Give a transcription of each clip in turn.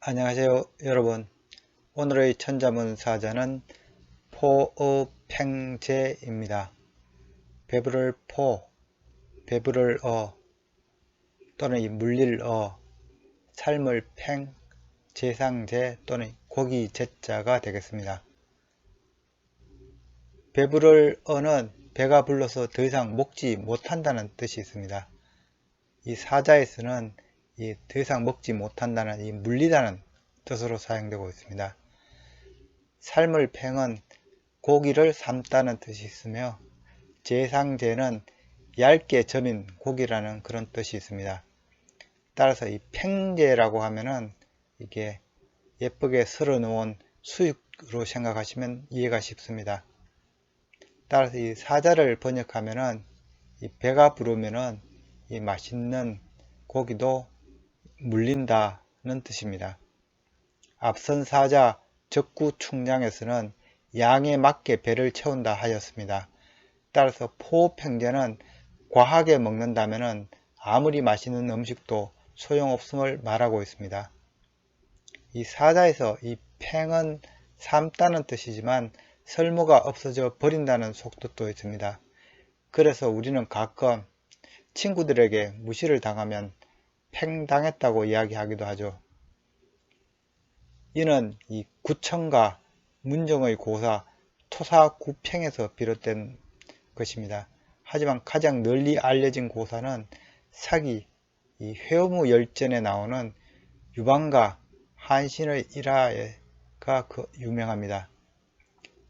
안녕하세요 여러분. 오늘의 천자문 사자는 포어팽제입니다. 배부를 포, 배부를 또는 이 물릴 삶을 팽, 제상제 또는 고기 제자가 되겠습니다. 배부를 는 배가 불러서 더 이상 먹지 못한다는 뜻이 있습니다. 이 사자에서는 더 이상 먹지 못한다는 이 물리다는 뜻으로 사용되고 있습니다. 삶을 팽은 고기를 삶다는 뜻이 있으며 제상제는 얇게 점인 고기라는 그런 뜻이 있습니다. 따라서 이 팽제라고 하면은 이게 예쁘게 썰어 놓은 수육으로 생각하시면 이해가 쉽습니다. 따라서 이 사자를 번역하면은 이 배가 부르면은 이 맛있는 고기도 물린다는 뜻입니다. 앞선 사자 적구충량에서는 양에 맞게 배를 채운다 하였습니다. 따라서 포팽제는 과하게 먹는다면 아무리 맛있는 음식도 소용없음을 말하고 있습니다. 이 사자에서 이 팽은 삶다는 뜻이지만 설모가 없어져 버린다는 속뜻도 있습니다. 그래서 우리는 가끔 친구들에게 무시를 당하면 팽당했다고 이야기하기도 하죠. 이는 이 구청과 문정의 고사 토사구팽에서 비롯된 것입니다. 하지만 가장 널리 알려진 고사는 사기, 이 회오무 열전에 나오는 유방과 한신의 일화가 유명합니다.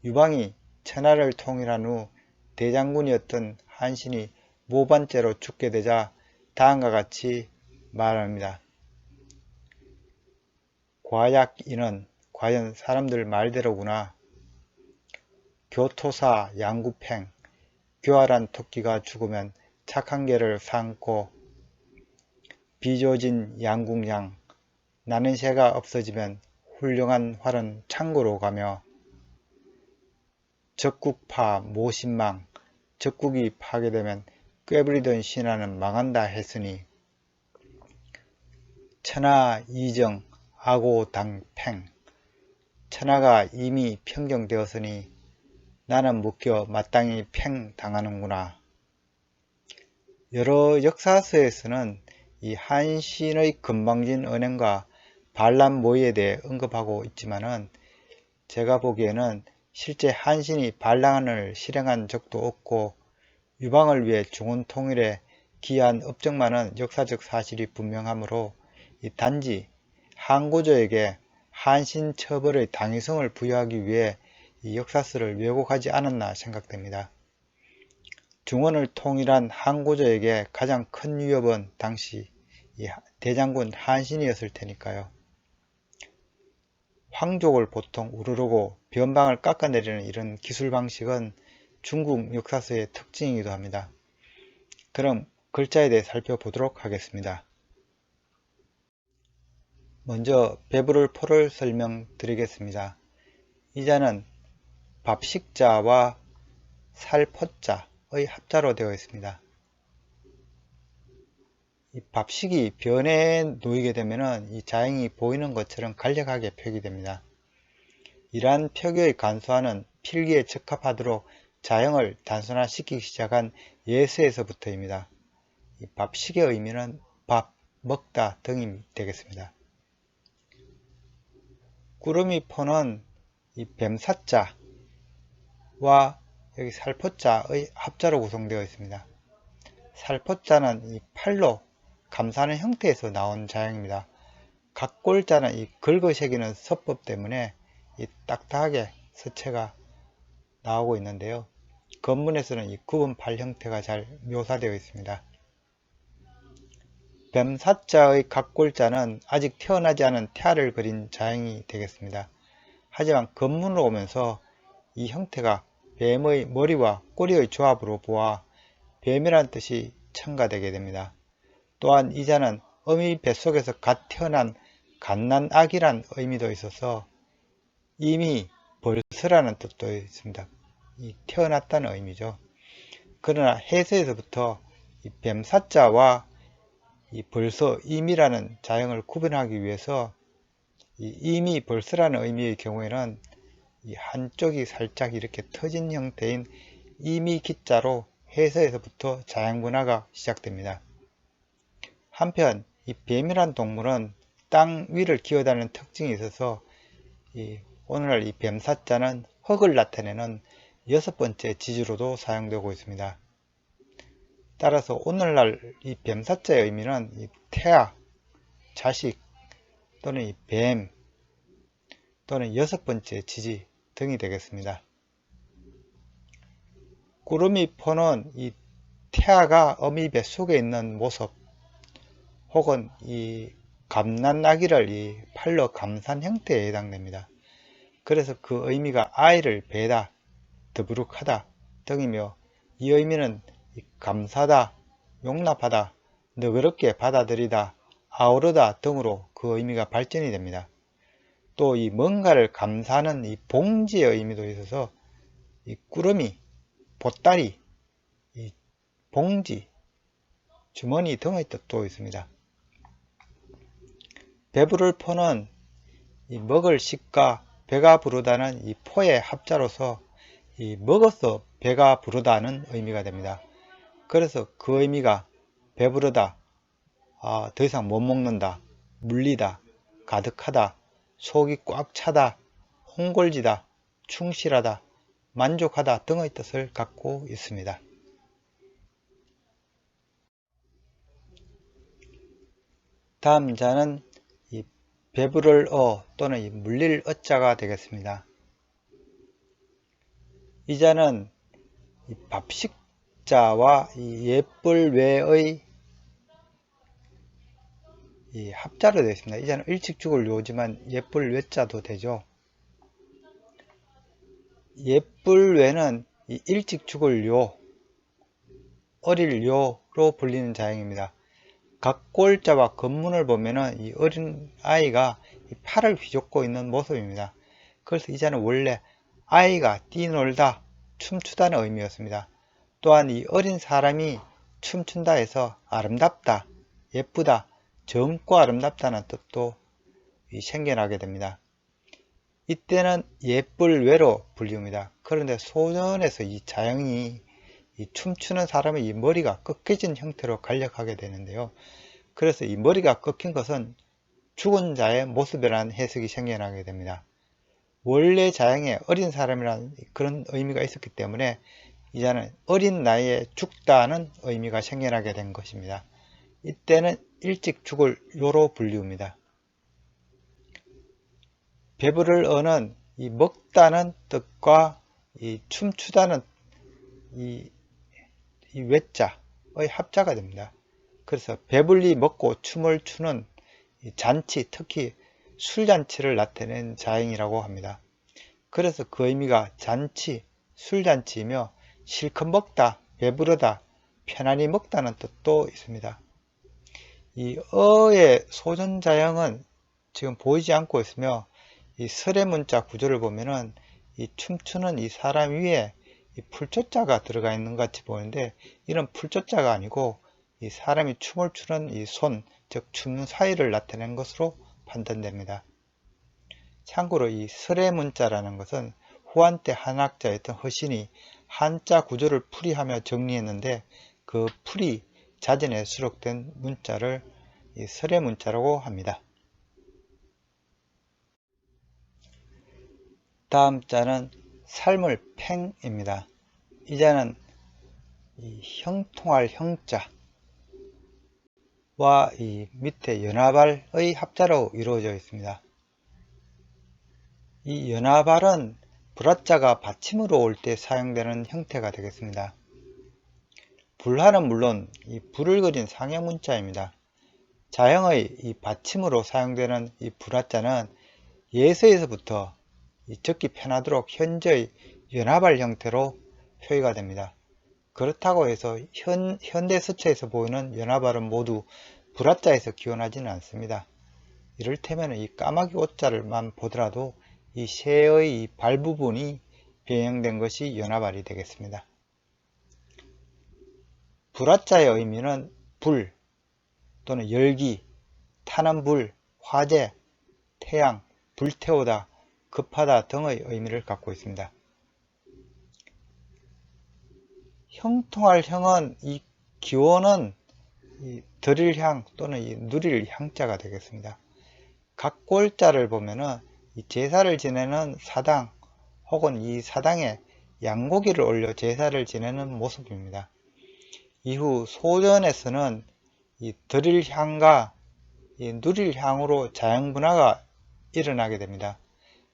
유방이 천하를 통일한 후 대장군이었던 한신이 모반죄로 죽게 되자 다음과 같이 말합니다. 과약인은 과연 사람들 말대로구나. 교토사 양구팽, 교활한 토끼가 죽으면 착한 개를 삼고 비조진 양궁양, 나는 새가 없어지면 훌륭한 활은 창고로 가며 적국파 모신망, 적국이 파괴되면 꾀부리던 신하는 망한다 했으니 천하 이정 아고당팽, 천하가 이미 평정되었으니 나는 묶여 마땅히 팽 당하는구나. 여러 역사서에서는 이 한신의 건방진 언행과 반란 모의에 대해 언급하고 있지만은 제가 보기에는 실제 한신이 반란을 실행한 적도 없고 유방을 위해 중원 통일에 기여한 업적만은 역사적 사실이 분명하므로 단지 한고조에게 한신 처벌의 당위성을 부여하기 위해 이 역사서를 왜곡하지 않았나 생각됩니다. 중원을 통일한 한고조에게 가장 큰 위협은 당시 대장군 한신이었을 테니까요. 황족을 보통 우르르고 변방을 깎아내리는 이런 기술 방식은 중국 역사서의 특징이기도 합니다. 그럼 글자에 대해 살펴보도록 하겠습니다. 먼저 배부를 포를 설명드리겠습니다. 이 자는 밥식자와 살포자의 합자로 되어 있습니다. 이 밥식이 변에 놓이게 되면 이 자행이 보이는 것처럼 간략하게 표기됩니다. 이러한 표기의 간소화는 필기에 적합하도록 자형을 단순화시키기 시작한 예서에서부터입니다. 이 밥식의 의미는 밥, 먹다 등이 되겠습니다. 꾸러미 포는 이 뱀사자와 여기 살포자의 합자로 구성되어 있습니다. 살포자는 이 팔로 감싸는 형태에서 나온 자형입니다. 각골자는 이 긁어새기는 서법 때문에 이 딱딱하게 서체가 나오고 있는데요. 건문에서는 이 구분팔 형태가 잘 묘사되어 있습니다. 뱀사자의 각골자는 아직 태어나지 않은 태아를 그린 자형이 되겠습니다. 하지만 건문으로 오면서 이 형태가 뱀의 머리와 꼬리의 조합으로 보아 뱀이란 뜻이 첨가되게 됩니다. 또한 이 자는 어미 뱃속에서 갓 태어난 갓난아기란 의미도 있어서 이미 벌써라는 뜻도 있습니다. 이 태어났다는 의미죠. 그러나 해서에서부터 이 뱀사자와 이 벌써 임이라는 자형을 구분하기 위해서 이미 벌써라는 의미의 경우에는 이 한쪽이 살짝 이렇게 터진 형태인 이미 기자로 해서에서부터 자양분화가 시작됩니다. 한편 이 뱀이란 동물은 땅 위를 기어다니는 특징이 있어서 오늘날 이 뱀사자는 흙을 나타내는 6번째 지지로도 사용되고 있습니다. 따라서 오늘날 이 뱀사자의 의미는 이 태아, 자식 또는 이 뱀 또는 6번째 지지 등이 되겠습니다. 꾸러미 포는 이 태아가 어미 뱃속에 있는 모습 혹은 이 감난아기를 이 팔로 감싼 형태에 해당됩니다. 그래서 그 의미가 아이를 배다, 더부룩하다 등이며 이 의미는 감사다, 용납하다, 너그럽게 받아들이다, 아우르다 등으로 그 의미가 발전이 됩니다. 또 이 뭔가를 감사하는 이 봉지의 의미도 있어서 이 꾸러미, 보따리, 이 봉지, 주머니 등의 뜻도 있습니다. 배부를 포는 이 먹을 식과 배가 부르다는 이 포의 합자로서 이 먹어서 배가 부르다는 의미가 됩니다. 그래서 그 의미가 배부르다, 더 이상 못 먹는다, 물리다, 가득하다, 속이 꽉 차다, 홍골지다, 충실하다, 만족하다 등의 뜻을 갖고 있습니다. 다음 자는 이 배부를 또는 이 물릴 어자가 되겠습니다. 이 자는 이 밥식자와 이 예쁠 외의 이 합자로 되어 있습니다. 이 자는 일찍 죽을 요지만 예쁠 외자도 되죠. 예쁠 외는 이 일찍 죽을 요, 어릴 요로 불리는 자형입니다. 각골자와 건문을 보면은 이 어린 아이가 팔을 휘젓고 있는 모습입니다. 그래서 이 자는 원래 아이가 뛰놀다, 춤추다는 의미였습니다. 또한 이 어린 사람이 춤춘다 해서 아름답다, 예쁘다, 젊고 아름답다는 뜻도 생겨나게 됩니다. 이때는 예쁠 외로 불리웁니다. 그런데 소년에서 이 자형이 이 춤추는 사람의 이 머리가 꺾여진 형태로 간략하게 되는데요. 그래서 이 머리가 꺾인 것은 죽은 자의 모습이라는 해석이 생겨나게 됩니다. 원래 자형에 어린 사람이라는 그런 의미가 있었기 때문에 이 자는 어린 나이에 죽다는 의미가 생겨나게 된 것입니다. 이때는 일찍 죽을 요로 불리웁니다. 배부를 어는 이 먹다는 뜻과 이 춤추다는 이 외자의 합자가 됩니다. 그래서 배불리 먹고 춤을 추는 잔치, 특히 술잔치를 나타낸 자형이라고 합니다. 그래서 그 의미가 잔치, 술잔치이며 실컷 먹다, 배부르다, 편안히 먹다는 뜻도 있습니다. 이 어의 소전자형은 지금 보이지 않고 있으며 이 설의 문자 구조를 보면은 이 춤추는 이 사람 위에 이 풀조자가 들어가 있는 것 같이 보이는데 이런 풀조자가 아니고 이 사람이 춤을 추는 이 손, 즉 춤 사이를 나타낸 것으로 판단됩니다. 참고로 이 설의 문자라는 것은 후한 때 한학자였던 허신이 한자 구조를 풀이하며 정리했는데 그 풀이 자전에 수록된 문자를 이 설의 문자라고 합니다. 다음 자는 삶을 팽입니다. 이 자는 이 형통할 형자와 이 밑에 연하발의 합자로 이루어져 있습니다. 이 연하발은 불화자가 받침으로 올 때 사용되는 형태가 되겠습니다. 불화는 물론 이 불을 그린 상형문자입니다. 자형의 이 받침으로 사용되는 이 불화자는 예서에서부터 적기 편하도록 현재의 연하발 형태로 표기가 됩니다. 그렇다고 해서 현대 서체에서 보이는 연하발은 모두 불화자에서 기원하지는 않습니다. 이를테면 이 까마귀 옷자를만 보더라도 이 새의 발 부분이 변형된 것이 연하발이 되겠습니다. 불화자의 의미는 불 또는 열기, 타는 불, 화재, 태양, 불태우다, 급하다 등의 의미를 갖고 있습니다. 형통할 형은 이 기원은 이 드릴 향 또는 이 누릴 향자가 되겠습니다. 각골자를 보면은 이 제사를 지내는 사당 혹은 이 사당에 양고기를 올려 제사를 지내는 모습입니다. 이후 소전에서는 이 드릴 향과 이 누릴 향으로 자양분화가 일어나게 됩니다.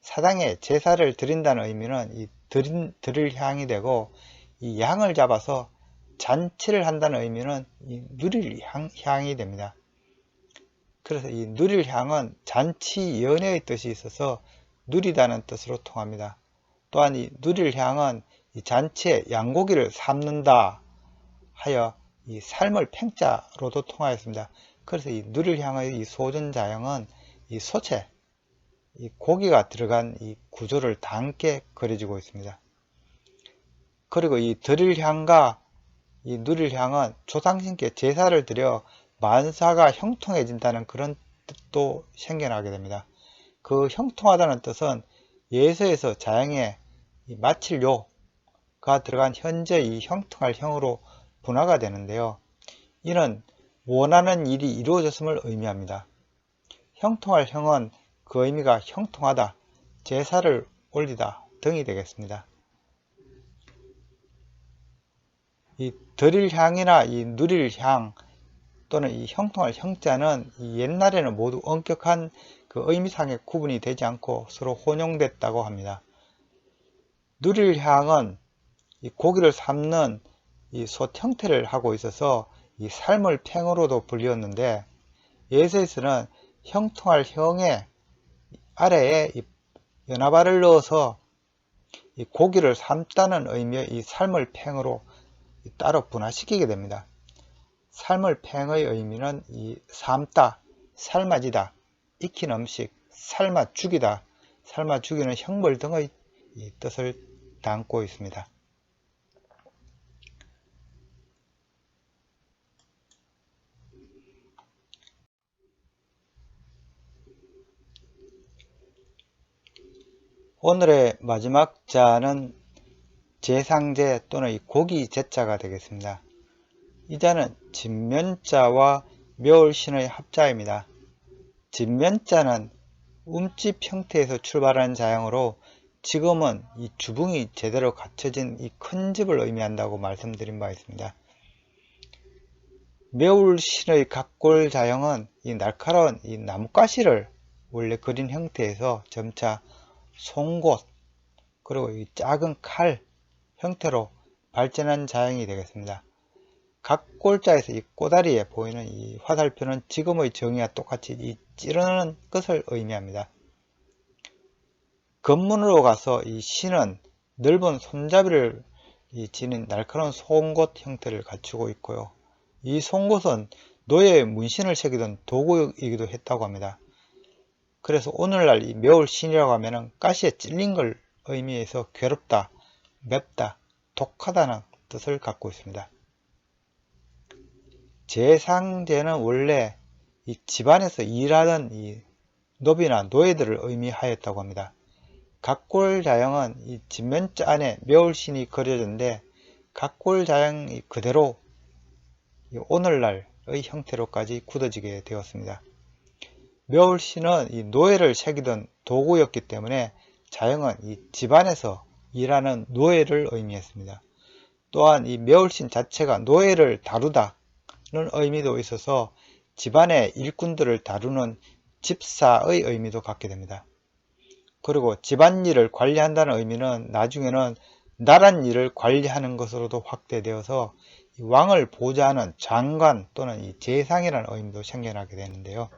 사당에 제사를 드린다는 의미는 이 드릴 향이 되고, 이 양을 잡아서 잔치를 한다는 의미는 이 누릴 향이 됩니다. 그래서 이 누릴 향은 잔치 연회의 뜻이 있어서 누리다는 뜻으로 통합니다. 또한 이 누릴 향은 이 잔치에 양고기를 삶는다 하여 이 삶을 팽자로도 통하였습니다. 그래서 이 누릴 향의 이 소전자형은 이 소체, 이 고기가 들어간 이 구조를 다 함께 그려지고 있습니다. 그리고 이 드릴 향과 이 누릴 향은 조상신께 제사를 드려 만사가 형통해진다는 그런 뜻도 생겨나게 됩니다. 그 형통하다는 뜻은 예서에서 자양에 마칠 요가 들어간 현재 이 형통할 형으로 분화가 되는데요. 이는 원하는 일이 이루어졌음을 의미합니다. 형통할 형은 그 의미가 형통하다, 제사를 올리다 등이 되겠습니다. 이 드릴 향이나 이 누릴 향 또는 이 형통할 형자는 이 옛날에는 모두 엄격한 그 의미상의 구분이 되지 않고 서로 혼용됐다고 합니다. 누릴 향은 이 고기를 삶는 이 솥 형태를 하고 있어서 이 삶을 팽으로도 불리었는데, 예서에서는 형통할 형의 아래에 이 연화발을 넣어서 이 고기를 삶다는 의미의 이 삶을 팽으로 따로 분화시키게 됩니다. 삶을 팽의 의미는 이 삶다, 삶아지다, 익힌 음식, 삶아 죽이다, 삶아 죽이는 형벌 등의 이 뜻을 담고 있습니다. 오늘의 마지막 자는 제상제 또는 이 고기 제자가 되겠습니다. 이 자는 진면자와 묘월신의 합자입니다. 진면자는 움집 형태에서 출발하는 자형으로 지금은 이 주붕이 제대로 갖춰진 이 큰 집을 의미한다고 말씀드린 바 있습니다. 묘월신의 각골 자형은 이 날카로운 이 나뭇가시를 원래 그린 형태에서 점차 송곳 그리고 이 작은 칼 형태로 발전한 자형이 되겠습니다. 각골자에서 이 꼬다리에 보이는 이 화살표는 지금의 정의와 똑같이 이 찌르는 것을 의미합니다. 건문으로 가서 이 신은 넓은 손잡이를 지닌 날카로운 송곳 형태를 갖추고 있고요. 이 송곳은 노예의 문신을 새기던 도구이기도 했다고 합니다. 그래서 오늘날 이 묘월신이라고 하면은 가시에 찔린 걸 의미해서 괴롭다, 맵다, 독하다는 뜻을 갖고 있습니다. 제상제는 원래 이 집안에서 일하던 이 노비나 노예들을 의미하였다고 합니다. 각골자형은 이 진면자 안에 묘월신이 그려졌는데, 각골자형이 그대로 오늘날의 형태로까지 굳어지게 되었습니다. 묘월신은 이 노예를 새기던 도구였기 때문에 자형은 이 집안에서 일하는 노예를 의미했습니다. 또한 이 묘월신 자체가 노예를 다루다는 의미도 있어서 집안의 일꾼들을 다루는 집사의 의미도 갖게 됩니다. 그리고 집안일을 관리한다는 의미는 나중에는 나란 일을 관리하는 것으로도 확대되어서 왕을 보좌하는 장관 또는 이 제상이라는 의미도 생겨나게 되는데요.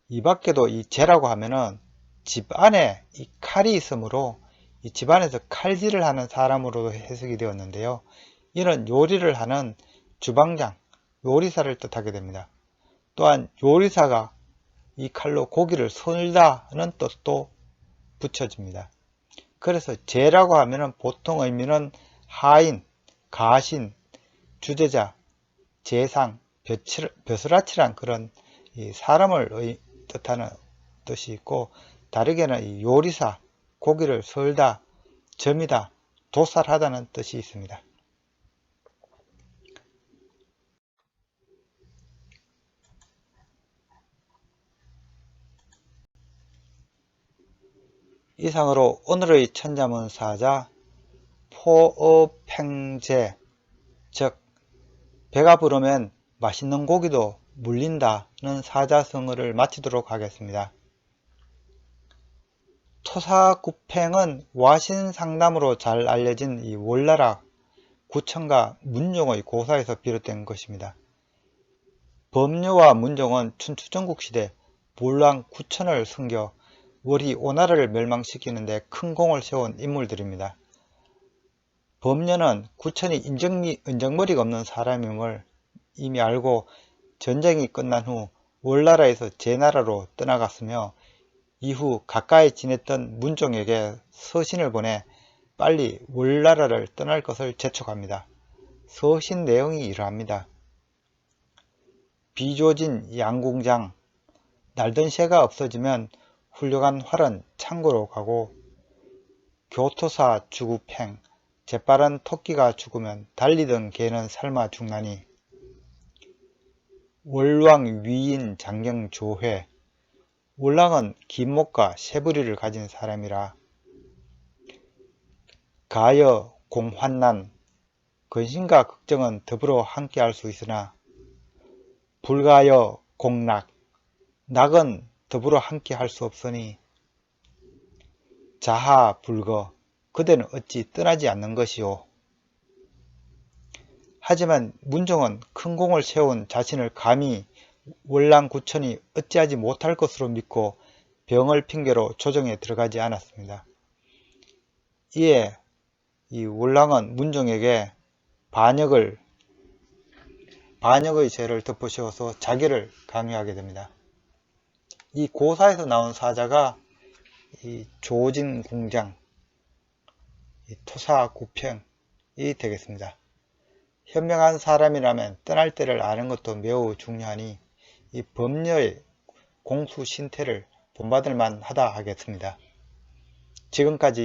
이 밖에도 이 제라고 하면은 집안에 이 칼이 있으므로 이 집안에서 칼질을 하는 사람으로도 해석이 되었는데요. 이는 요리를 하는 주방장, 요리사를 뜻하게 됩니다. 또한 요리사가 이 칼로 고기를 썰다는 뜻도 붙여집니다. 그래서 제라고 하면은 보통 의미는 하인, 가신, 주제자, 제상, 벼슬아치란 그런 이 사람을 뜻하는 뜻이 있고, 다르게는 이 요리사, 고기를 썰다, 점이다, 도살하다는 뜻이 있습니다. 이상으로 오늘의 천자문사자 포어팽제, 즉 배가 부르면 맛있는 고기도 물린다는 사자성어를 마치도록 하겠습니다. 토사구팽은 와신상담으로 잘 알려진 이 월나라 구천과 문종의 고사에서 비롯된 것입니다. 범녀와 문종은 춘추전국시대 몰랑 구천을 섬겨 월이 오나라를 멸망시키는데 큰 공을 세운 인물들입니다. 범녀는 구천이 인정머리가 없는 사람임을 이미 알고 전쟁이 끝난 후 월나라에서 제나라로 떠나갔으며 이후 가까이 지냈던 문종에게 서신을 보내 빨리 월나라를 떠날 것을 재촉합니다. 서신 내용이 이러합니다. 비조진 양궁장, 날던 새가 없어지면 훌륭한 활은 창고로 가고, 교토사 주구팽, 재빠른 토끼가 죽으면 달리던 개는 삶아 죽나니, 월왕 위인 장경 조회, 월왕은 긴 목과 새부리를 가진 사람이라. 가여 공환난, 근심과 걱정은 더불어 함께 할 수 있으나, 불가여 공락, 낙은 더불어 함께 할 수 없으니, 자하 불거, 그대는 어찌 떠나지 않는 것이오. 하지만 문종은 큰 공을 세운 자신을 감히 월랑구천이 어찌하지 못할 것으로 믿고 병을 핑계로 조정에 들어가지 않았습니다. 이에 이 월랑은 문종에게 반역의 죄를 덮어씌워서 자기를 강요하게 됩니다. 이 고사에서 나온 사자가 이 조진공장, 이 토사구평이 되겠습니다. 현명한 사람이라면 떠날 때를 아는 것도 매우 중요하니 이 범녀의 공수신태를 본받을 만하다 하겠습니다. 지금까지